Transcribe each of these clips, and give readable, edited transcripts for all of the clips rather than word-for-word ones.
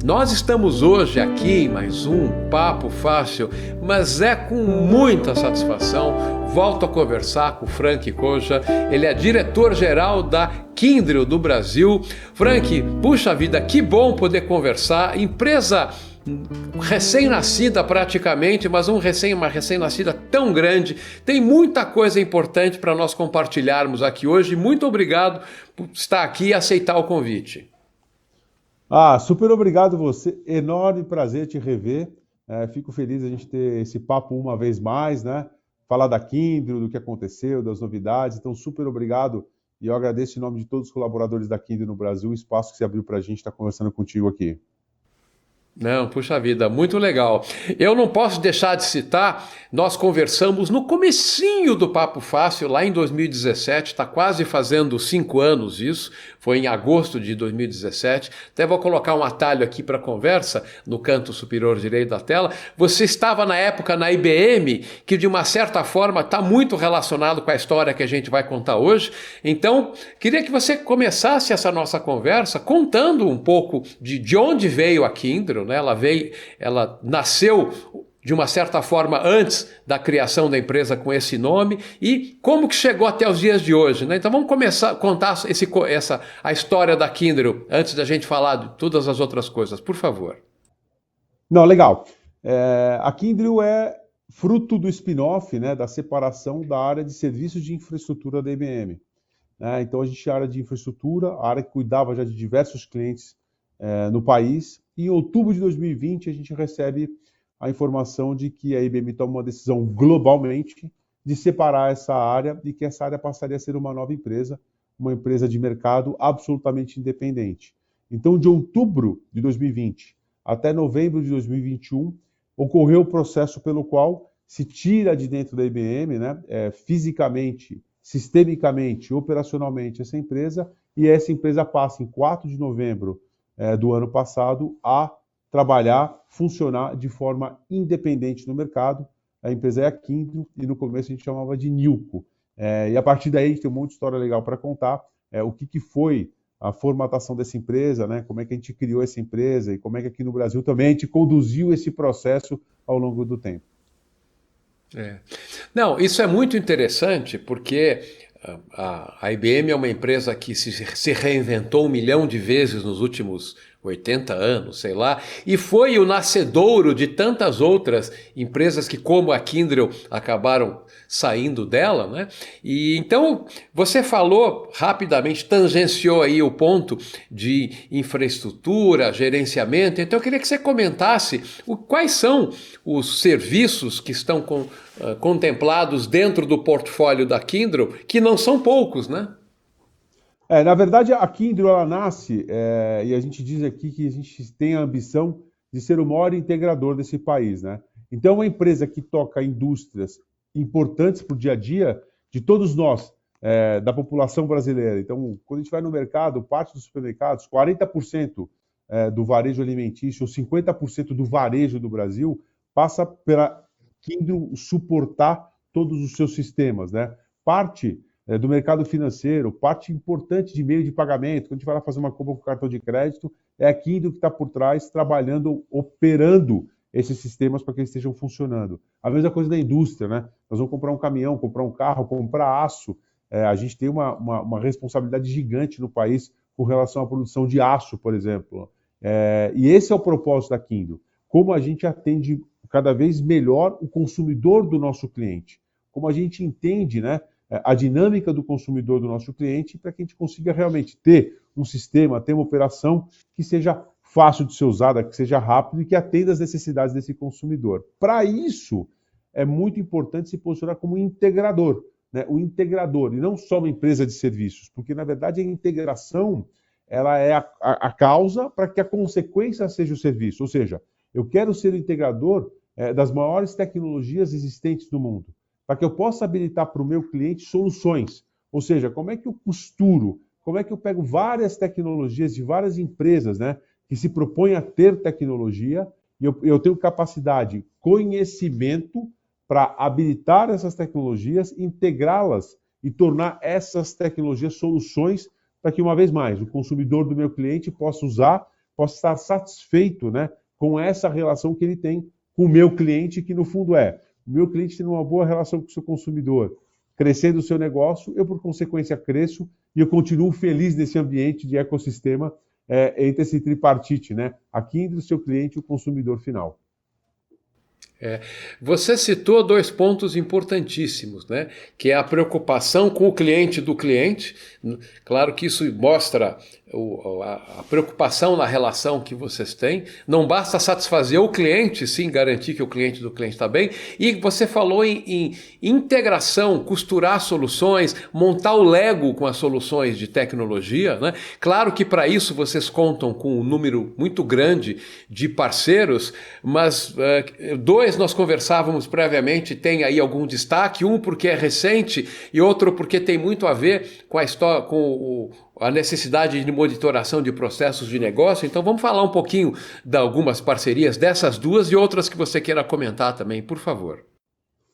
Nós estamos hoje aqui em mais um Papo Fácil, mas é com muita satisfação. Volto a conversar com o Frank Coja, ele é diretor-geral da Kyndryl do Brasil. Frank, puxa vida, que bom poder conversar. Empresa recém-nascida praticamente, mas uma recém-nascida tão grande. Tem muita coisa importante para nós compartilharmos aqui hoje. Muito obrigado por estar aqui e aceitar o convite. Super obrigado você, enorme prazer te rever. Fico feliz a gente ter esse papo uma vez mais, né? Falar da Kyndryl, do que aconteceu, das novidades. Então, super obrigado e eu agradeço em nome de todos os colaboradores da Kyndryl no Brasil o espaço que se abriu para a gente estar conversando contigo aqui. Não, puxa vida, muito legal. Eu não posso deixar de citar, nós conversamos no comecinho do Papo Fácil, lá em 2017, está quase fazendo 5 anos isso, foi em agosto de 2017, até vou colocar um atalho aqui para a conversa, no canto superior direito da tela. Você estava na época na IBM, que de uma certa forma está muito relacionado com a história que a gente vai contar hoje, então queria que você começasse essa nossa conversa contando um pouco de onde veio a Kyndryl, né? Ela nasceu de uma certa forma antes da criação da empresa com esse nome e como que chegou até os dias de hoje, né? Então vamos começar a contar a história da Kyndryl antes da gente falar de todas as outras coisas, por favor. Não, legal. A Kyndryl é fruto do spin-off, né, da separação da área de serviços de infraestrutura da IBM. Então a gente tinha a área de infraestrutura, a área que cuidava já de diversos clientes no país. E em outubro de 2020, a gente recebe a informação de que a IBM toma uma decisão globalmente de separar essa área e que essa área passaria a ser uma nova empresa, uma empresa de mercado absolutamente independente. Então, de outubro de 2020 até novembro de 2021, ocorreu o processo pelo qual se tira de dentro da IBM, né, fisicamente, sistemicamente, operacionalmente essa empresa, e essa empresa passa em 4 de novembro do ano passado a trabalhar, funcionar de forma independente no mercado. A empresa é a Kyndryl e no começo a gente chamava de Nilco. E a partir daí a gente tem um monte de história legal para contar, o que foi a formatação dessa empresa, né? Como é que a gente criou essa empresa e como é que aqui no Brasil também a gente conduziu esse processo ao longo do tempo. Não, isso é muito interessante porque a IBM é uma empresa que se reinventou 1 milhão de vezes nos últimos 80 anos, sei lá, e foi o nascedouro de tantas outras empresas que, como a Kyndryl, acabaram saindo dela, né? E então você falou rapidamente, tangenciou aí o ponto de infraestrutura, gerenciamento. Então eu queria que você comentasse quais são os serviços que estão contemplados dentro do portfólio da Kyndryl, que não são poucos, né? Na verdade, a Kyndryl ela nasce, e a gente diz aqui que a gente tem a ambição de ser o maior integrador desse país, né? Então, é uma empresa que toca indústrias importantes para o dia a dia de todos nós, da população brasileira. Então, quando a gente vai no mercado, parte dos supermercados, 40% do varejo alimentício, ou 50% do varejo do Brasil, passa pela Kyndryl suportar todos os seus sistemas, né? Parte do mercado financeiro, parte importante de meio de pagamento, quando a gente vai lá fazer uma compra com cartão de crédito, é a Kyndryl que está por trás, trabalhando, operando esses sistemas para que eles estejam funcionando. A mesma coisa da indústria, né? Nós vamos comprar um caminhão, comprar um carro, comprar aço, a gente tem uma responsabilidade gigante no país com relação à produção de aço, por exemplo. E esse é o propósito da Kyndryl. Como a gente atende cada vez melhor o consumidor do nosso cliente. Como a gente entende, né, a dinâmica do consumidor do nosso cliente para que a gente consiga realmente ter um sistema, ter uma operação que seja fácil de ser usada, que seja rápido e que atenda às necessidades desse consumidor. Para isso, é muito importante se posicionar como integrador, né? O integrador, e não só uma empresa de serviços, porque, na verdade, a integração ela é a causa para que a consequência seja o serviço. Ou seja, eu quero ser o integrador das maiores tecnologias existentes no mundo, para que eu possa habilitar para o meu cliente soluções. Ou seja, como é que eu costuro, como é que eu pego várias tecnologias de várias empresas, né, que se propõem a ter tecnologia, e eu tenho capacidade, conhecimento para habilitar essas tecnologias, integrá-las e tornar essas tecnologias soluções para que, uma vez mais, o consumidor do meu cliente possa usar, possa estar satisfeito, né, com essa relação que ele tem com o meu cliente, que no fundo o meu cliente tendo uma boa relação com o seu consumidor, crescendo o seu negócio, eu, por consequência, cresço e eu continuo feliz nesse ambiente de ecossistema entre esse tripartite, né? Aqui entre o seu cliente e o consumidor final. Você citou dois pontos importantíssimos, né? Que é a preocupação com o cliente do cliente. Claro que isso mostra a preocupação na relação que vocês têm. Não basta satisfazer o cliente, sim, garantir que o cliente do cliente está bem. E você falou em integração, costurar soluções, montar o Lego com as soluções de tecnologia, né? Claro que para isso vocês contam com um número muito grande de parceiros, mas dois nós conversávamos previamente, tem aí algum destaque, um porque é recente e outro porque tem muito a ver com a história, a necessidade de monitoração de processos de negócio. Então vamos falar um pouquinho de algumas parcerias dessas duas e outras que você queira comentar também, por favor.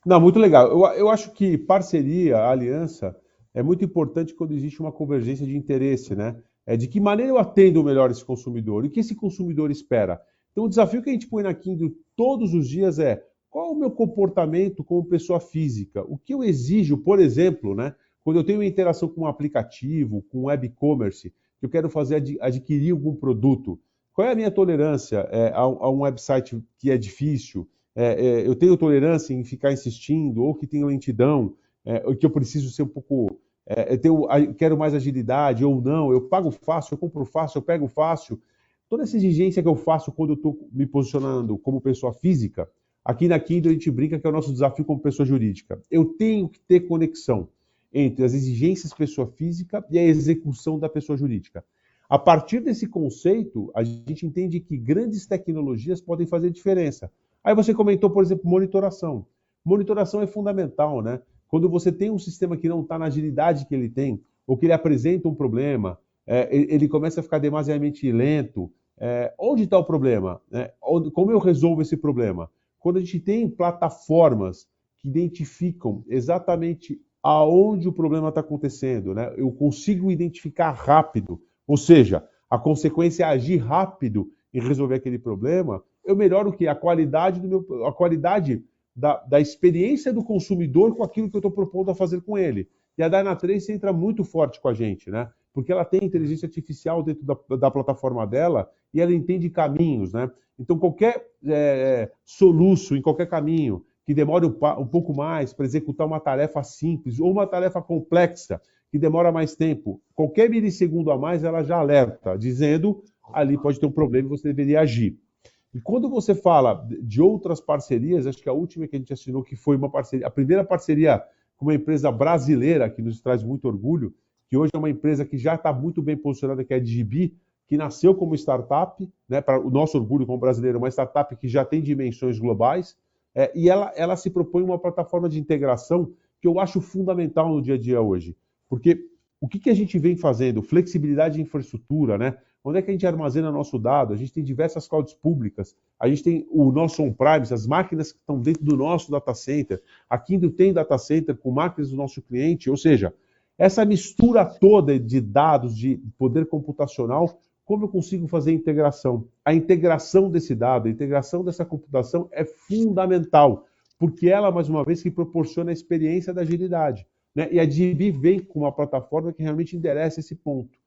Não, muito legal. Eu acho que parceria, aliança, é muito importante quando existe uma convergência de interesse, né? De que maneira eu atendo melhor esse consumidor e o que esse consumidor espera. Então, o desafio que a gente põe na Kyndryl todos os dias é qual é o meu comportamento como pessoa física? O que eu exijo, por exemplo, né? Quando eu tenho uma interação com um aplicativo, com um web commerce, que eu quero fazer adquirir algum produto, qual é a minha tolerância a um website que é difícil? Eu tenho tolerância em ficar insistindo, ou que tem lentidão, ou que eu preciso ser um pouco... quero mais agilidade, ou não, eu pago fácil, eu compro fácil, eu pego fácil. Toda essa exigência que eu faço quando eu estou me posicionando como pessoa física, aqui na Kyndryl a gente brinca que é o nosso desafio como pessoa jurídica. Eu tenho que ter conexão entre as exigências pessoa física e a execução da pessoa jurídica. A partir desse conceito, a gente entende que grandes tecnologias podem fazer diferença. Aí você comentou, por exemplo, monitoração. Monitoração é fundamental, né? Quando você tem um sistema que não está na agilidade que ele tem, ou que ele apresenta um problema, ele começa a ficar demasiadamente lento. Onde está o problema? Como eu resolvo esse problema? Quando a gente tem plataformas que identificam exatamente aonde o problema está acontecendo, né? Eu consigo identificar rápido, ou seja, a consequência é agir rápido em resolver aquele problema, eu melhoro o quê? A qualidade da experiência do consumidor com aquilo que eu estou propondo a fazer com ele. E a Dynatrace entra muito forte com a gente, né? Porque ela tem inteligência artificial dentro da plataforma dela e ela entende caminhos, né? Então, qualquer soluço em qualquer caminho que demore um pouco mais para executar uma tarefa simples ou uma tarefa complexa que demora mais tempo, qualquer milissegundo a mais, ela já alerta, dizendo ali pode ter um problema e você deveria agir. E quando você fala de outras parcerias, acho que a última que a gente assinou, que foi uma parceria, a primeira parceria com uma empresa brasileira, que nos traz muito orgulho, que hoje é uma empresa que já está muito bem posicionada, que é a DigiBee, que nasceu como startup, né, para o nosso orgulho como brasileiro, uma startup que já tem dimensões globais, e ela se propõe uma plataforma de integração que eu acho fundamental no dia a dia hoje. Porque o que a gente vem fazendo? Flexibilidade de infraestrutura, né? Onde é que a gente armazena nosso dado? A gente tem diversas clouds públicas, a gente tem o nosso on-premise, as máquinas que estão dentro do nosso data center, a Kyndryl tem data center com máquinas do nosso cliente, ou seja, essa mistura toda de dados, de poder computacional, como eu consigo fazer a integração? A integração desse dado, a integração dessa computação é fundamental, porque ela, mais uma vez, que proporciona a experiência da agilidade, né? E a DB vem com uma plataforma que realmente endereça esse ponto.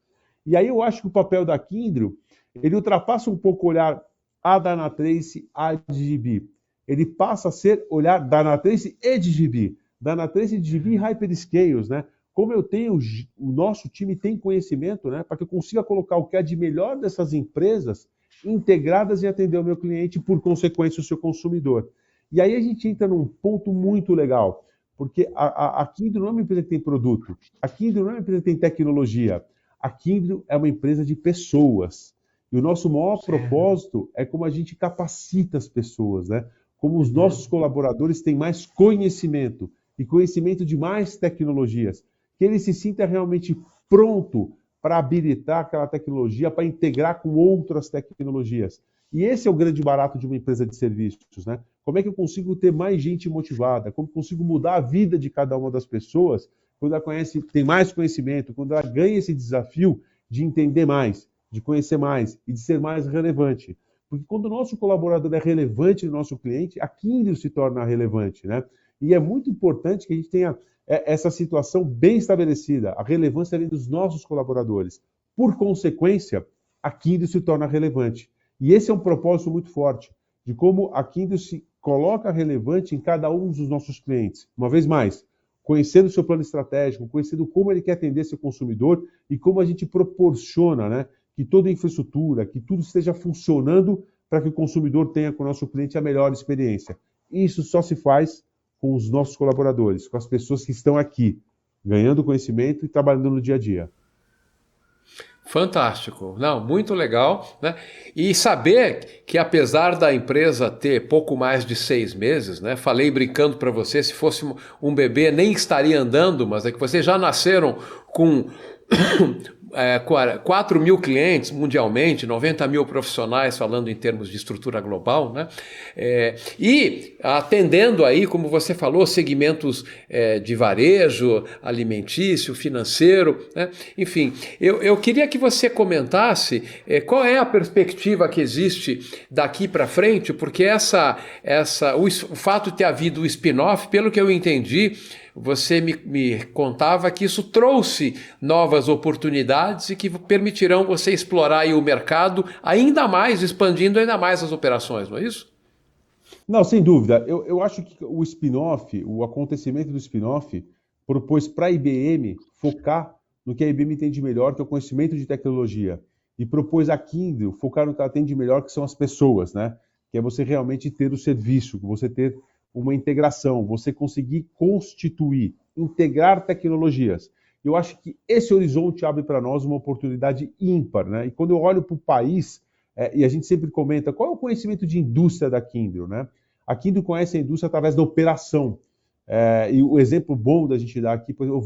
E aí eu acho que o papel da Kyndryl, ele ultrapassa um pouco o olhar a Dynatrace, a DB. Ele passa a ser olhar Dynatrace e DB. Dynatrace e DB hyperscales, né? Como eu tenho, o nosso time tem conhecimento, né, para que eu consiga colocar o que é de melhor dessas empresas integradas em atender o meu cliente e, por consequência, o seu consumidor. E aí a gente entra num ponto muito legal, porque a Kyndryl não é uma empresa que tem produto, a Kyndryl não é uma empresa que tem tecnologia, a Kyndryl é uma empresa de pessoas. E o nosso maior propósito é como a gente capacita as pessoas, né? Como os nossos colaboradores têm mais conhecimento e conhecimento de mais tecnologias, que ele se sinta realmente pronto para habilitar aquela tecnologia, para integrar com outras tecnologias. E esse é o grande barato de uma empresa de serviços, né? Como é que eu consigo ter mais gente motivada? Como eu consigo mudar a vida de cada uma das pessoas quando ela conhece, tem mais conhecimento, quando ela ganha esse desafio de entender mais, de conhecer mais e de ser mais relevante. Porque quando o nosso colaborador é relevante no nosso cliente, a Kyndryl se torna relevante, né? E é muito importante que a gente tenha essa situação bem estabelecida, a relevância ali dos nossos colaboradores. Por consequência, a Kyndryl se torna relevante. E esse é um propósito muito forte, de como a Kyndryl se coloca relevante em cada um dos nossos clientes. Uma vez mais, conhecendo o seu plano estratégico, conhecendo como ele quer atender seu consumidor e como a gente proporciona, né, que toda a infraestrutura, que tudo esteja funcionando para que o consumidor tenha com o nosso cliente a melhor experiência. Isso só se faz com os nossos colaboradores, com as pessoas que estão aqui, ganhando conhecimento e trabalhando no dia a dia. Fantástico, não, muito legal, né? E saber que apesar da empresa ter pouco mais de 6 meses, né? Falei brincando para você, se fosse um bebê nem estaria andando, mas é que vocês já nasceram com 4 mil clientes mundialmente, 90 mil profissionais falando em termos de estrutura global, né? E atendendo aí, como você falou, segmentos de varejo, alimentício, financeiro, né? Enfim, eu queria que você comentasse qual é a perspectiva que existe daqui para frente, porque o fato de ter havido o spin-off, pelo que eu entendi, você me contava que isso trouxe novas oportunidades e que permitirão você explorar aí o mercado ainda mais, expandindo ainda mais as operações, não é isso? Não, sem dúvida. Eu acho que o spin-off, o acontecimento do spin-off, propôs para a IBM focar no que a IBM tem de melhor, que é o conhecimento de tecnologia. E propôs a Kyndryl focar no que ela tem de melhor, que são as pessoas, né? Que é você realmente ter o serviço, você ter uma integração, você conseguir constituir, integrar tecnologias. Eu acho que esse horizonte abre para nós uma oportunidade ímpar, né? E quando eu olho para o país, e a gente sempre comenta, qual é o conhecimento de indústria da Kyndryl, né? A Kyndryl conhece a indústria através da operação. E o exemplo bom da gente dar aqui, por exemplo,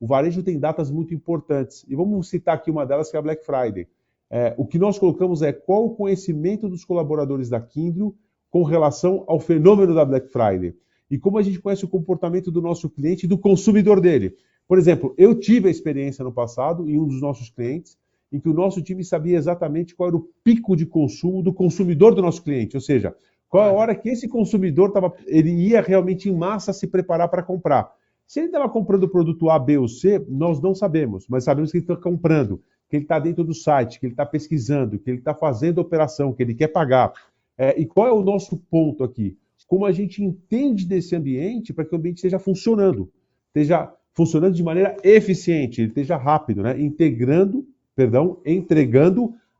o varejo tem datas muito importantes. E vamos citar aqui uma delas, que é a Black Friday. O que nós colocamos é qual o conhecimento dos colaboradores da Kyndryl com relação ao fenômeno da Black Friday. E como a gente conhece o comportamento do nosso cliente e do consumidor dele. Por exemplo, eu tive a experiência no passado, em um dos nossos clientes, em que o nosso time sabia exatamente qual era o pico de consumo do consumidor do nosso cliente. Ou seja, qual é a hora que esse consumidor ele ia realmente em massa se preparar para comprar. Se ele estava comprando o produto A, B ou C, nós não sabemos, mas sabemos que ele está comprando, que ele está dentro do site, que ele está pesquisando, que ele está fazendo a operação, que ele quer pagar. E qual é o nosso ponto aqui? Como a gente entende desse ambiente para que o ambiente esteja funcionando de maneira eficiente, ele esteja rápido, né? Entregando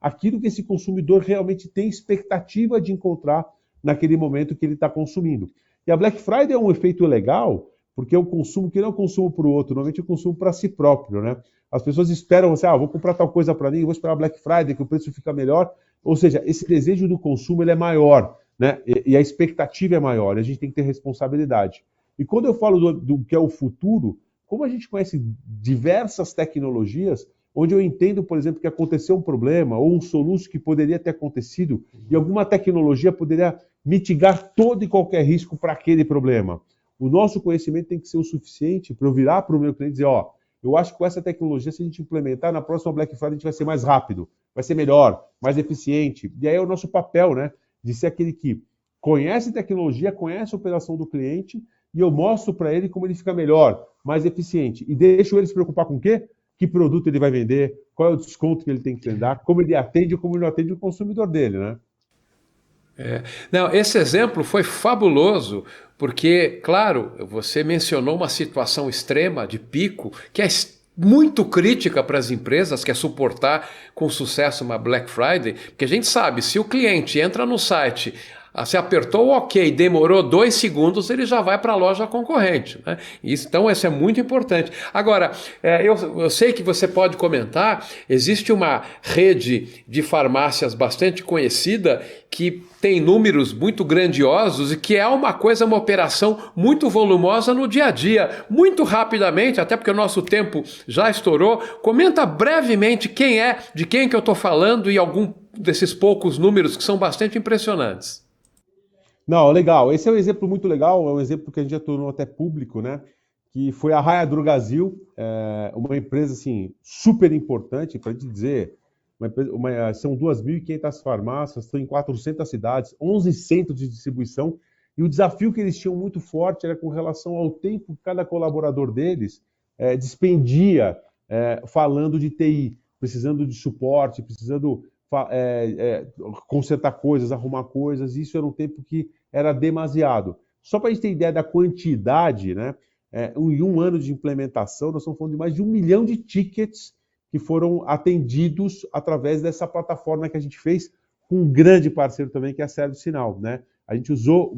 aquilo que esse consumidor realmente tem expectativa de encontrar naquele momento que ele está consumindo. E a Black Friday é um efeito legal, porque é um consumo que não é um consumo para o outro, normalmente é um consumo para si próprio, né? As pessoas esperam, vou comprar tal coisa para mim, vou esperar a Black Friday, que o preço fica melhor. Ou seja, esse desejo do consumo ele é maior, né? E a expectativa é maior, a gente tem que ter responsabilidade. E quando eu falo do que é o futuro, como a gente conhece diversas tecnologias, onde eu entendo, por exemplo, que aconteceu um problema ou um soluço que poderia ter acontecido e alguma tecnologia poderia mitigar todo e qualquer risco para aquele problema. O nosso conhecimento tem que ser o suficiente para eu virar para o meu cliente e dizer, eu acho que com essa tecnologia, se a gente implementar, na próxima Black Friday a gente vai ser mais rápido, vai ser melhor, mais eficiente. E aí é o nosso papel, né? De ser aquele que conhece tecnologia, conhece a operação do cliente e eu mostro para ele como ele fica melhor, mais eficiente. E deixo ele se preocupar com o quê? Que produto ele vai vender, qual é o desconto que ele tem que dar, como ele atende ou como ele não atende o consumidor dele, né? Não, esse exemplo foi fabuloso, porque, claro, você mencionou uma situação extrema de pico, que é muito crítica para as empresas, que é suportar com sucesso uma Black Friday, porque a gente sabe, se o cliente entra no site, se apertou o OK, demorou 2 segundos, ele já vai para a loja concorrente, né? Então, isso é muito importante. Agora, eu sei que você pode comentar, existe uma rede de farmácias bastante conhecida que tem números muito grandiosos e que é uma operação muito volumosa no dia a dia. Muito rapidamente, até porque o nosso tempo já estourou, comenta brevemente de quem que eu estou falando e algum desses poucos números que são bastante impressionantes. Não, legal. Esse é um exemplo muito legal, é um exemplo que a gente já tornou até público, né? que foi a Raia Drogasil, uma empresa assim, super importante, para te dizer, são 2.500 farmácias, estão em 400 cidades, 11 centros de distribuição, e o desafio que eles tinham muito forte era com relação ao tempo que cada colaborador deles dispendia falando de TI, precisando de suporte, precisando consertar coisas, arrumar coisas, e isso era um tempo que era demasiado. Só para a gente ter ideia da quantidade, né? Em um ano de implementação, nós estamos falando de mais de 1 milhão de tickets que foram atendidos através dessa plataforma que a gente fez com um grande parceiro também, que é a ServiceNow, né? A gente usou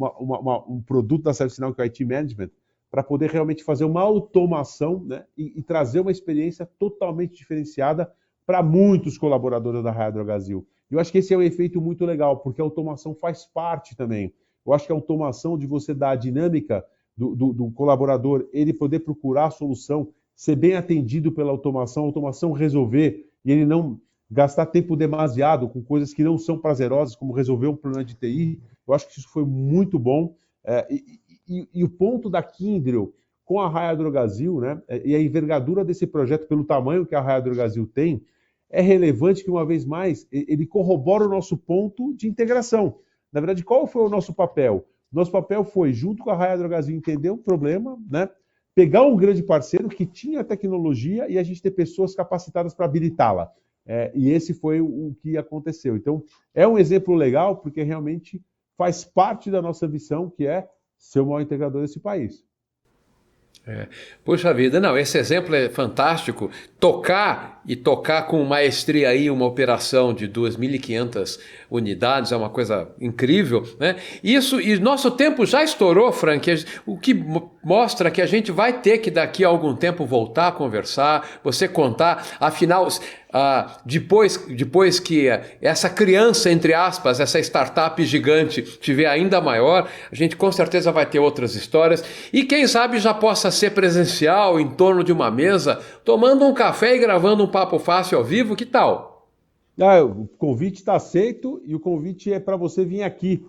um produto da ServiceNow, que é o IT Management, para poder realmente fazer uma automação, né? E trazer uma experiência totalmente diferenciada para muitos colaboradores da Raia Drogasil. Eu acho que esse é um efeito muito legal, porque a automação faz parte também. Eu acho que a automação de você dar a dinâmica do colaborador, ele poder procurar a solução, ser bem atendido pela automação, a automação resolver, e ele não gastar tempo demasiado com coisas que não são prazerosas, como resolver um problema de TI. Eu acho que isso foi muito bom. E o ponto da Kyndryl com a Raia Drogasil, né, e a envergadura desse projeto pelo tamanho que a Raia Drogasil tem, é relevante que, uma vez mais, ele corrobora o nosso ponto de integração. Na verdade, qual foi o nosso papel? Nosso papel foi, junto com a Raia Drogasil, entender o problema, né? Pegar um grande parceiro que tinha tecnologia e a gente ter pessoas capacitadas para habilitá-la. E esse foi o que aconteceu. Então, é um exemplo legal, porque realmente faz parte da nossa missão, que é ser o maior integrador desse país. Puxa vida, não, esse exemplo é fantástico. Tocar com maestria aí uma operação de 2.500 unidades é uma coisa incrível, né? Isso, e nosso tempo já estourou, Frank, o que mostra que a gente vai ter que daqui a algum tempo voltar a conversar, você contar, afinal, depois que essa criança, entre aspas, essa startup gigante tiver ainda maior, a gente com certeza vai ter outras histórias e quem sabe já possa ser presencial em torno de uma mesa, tomando um café e gravando um Papo Fácil ao vivo, que tal? O convite está aceito e o convite é para você vir aqui,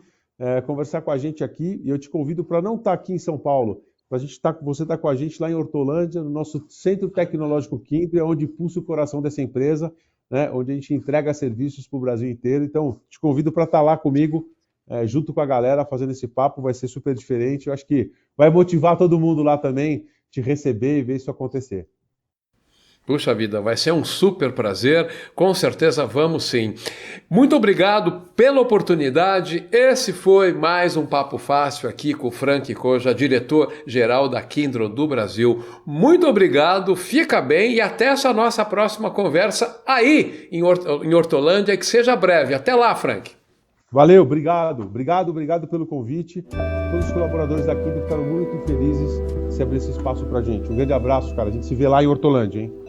conversar com a gente aqui, e eu te convido para não estar aqui em São Paulo, você está com a gente lá em Hortolândia, no nosso Centro Tecnológico Kyndryl, onde pulsa o coração dessa empresa, né, onde a gente entrega serviços para o Brasil inteiro. Então, te convido para estar lá comigo, junto com a galera, fazendo esse papo, vai ser super diferente. Eu acho que vai motivar todo mundo lá também, te receber e ver isso acontecer. Puxa vida, vai ser um super prazer, com certeza vamos sim. Muito obrigado pela oportunidade, esse foi mais um Papo Fácil aqui com o Frank Koja, diretor-geral da Kyndryl do Brasil. Muito obrigado, fica bem e até essa nossa próxima conversa aí em Hortolândia, que seja breve. Até lá, Frank. Valeu, obrigado pelo convite. Todos os colaboradores da Kyndryl ficaram muito felizes de se abrir esse espaço pra gente. Um grande abraço, cara. A gente se vê lá em Hortolândia, hein?